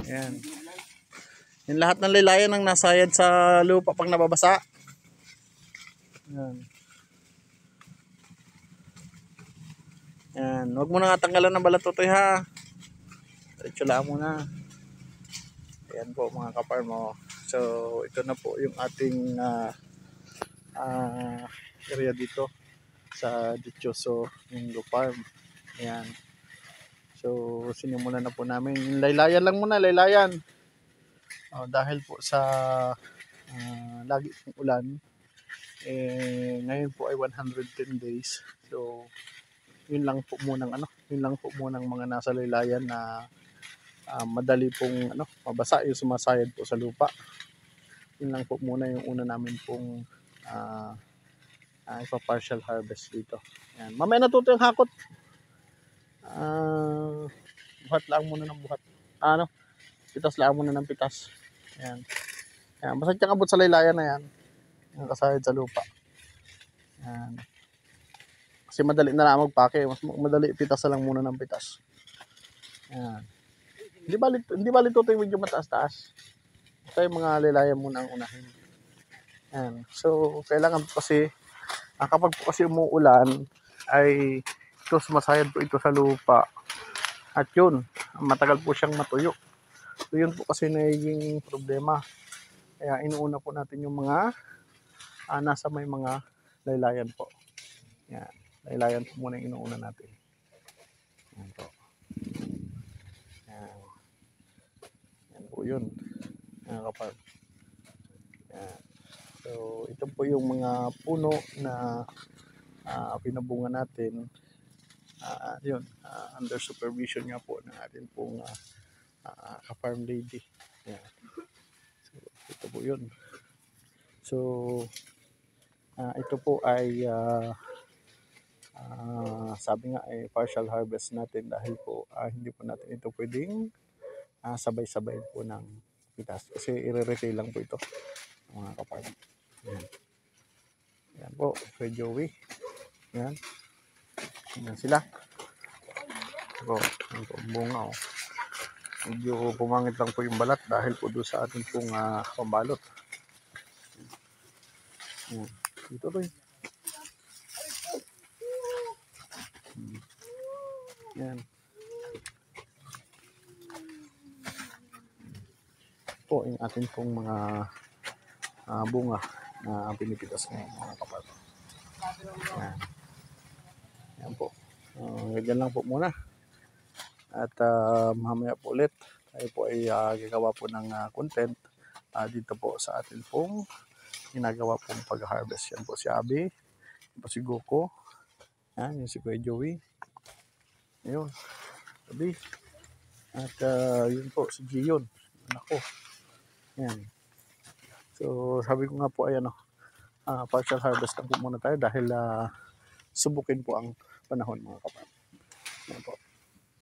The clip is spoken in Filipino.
Ayan. Yung lahat ng laylayan ang nasayad sa lupa pag nababasa. Ayan. Ayan. Huwag mo na nga tanggalan ng balat tutoy ha. Diretso lang muna. Ayan po mga kaparm. So ito na po yung ating area dito sa Dichoso Mingo Farm. Ayan. So sinimulan na po namin. Yung laylayan lang muna, laylayan. Dahil po sa lagi pong ulan, ngayon po ay 110 days. So yun lang po munang mga nasa laylayan na madali pong mabasa, yung sumasayad po sa lupa. Yun lang po muna yung una namin pong ipa-partial harvest dito. Ayan. Mamaya natuto yung hakot. Buhat lang muna ng buhat. Pitas lang muna ng pitas. Ayan. Ayan. Basta tiyang abot sa laylayan na yan. Yung kasayad sa lupa. Ayan. Kasi madali na lang magpake. Mas madali pitas lang muna ng pitas. Ayan. Hindi bali ito yung medyo mataas-taas. Ito yung mga laylayan muna ang unahin. Ayan. So, kailangan kasi, kapag po kasi umuulan, ay ito sumasayad po ito sa lupa. At yun, matagal po siyang matuyo. So, yun po kasi nagiging problema. Kaya inuuna po natin yung mga nasa may mga laylayan po. Yan. Laylayan po muna yung inuuna natin. Yan po. Yan. Yan po yun. Yan kapag. Yan. So, ito po yung mga puno na pinabunga natin. Yun. Under supervision nga po ng atin pong ka-farm lady. Yan. So, ito po yun. So, ito po ay sabi nga ay partial harvest natin dahil po hindi po natin ito pwedeng sabay-sabay po ng pitas kasi i-retail lang po ito mga kaparm. Yan. Yan po, Kuya Joey. Yan. Yan sila. So, yan po, bunga medyo pumangit lang po yung balat dahil po doon sa ating pong pambalot. Yan. Dito to yan. Po yung ating pong mga bunga na pinipitas ngayon mga kapatid. Yan. Yan po. Ganyan lang po muna. At mamaya po ulit tayo po ay gagawa po ng content dito po sa atin pong ginagawa pong pag-harvest. Yan po si Abby, yan po si Goko, yan yung si Kuya Joey, ayun, Abby, at yun po si Gion, anak ko. Yan. So sabi ko nga po ay partial harvest lang po muna tayo dahil subukin po ang panahon mga kapatid. Yan po.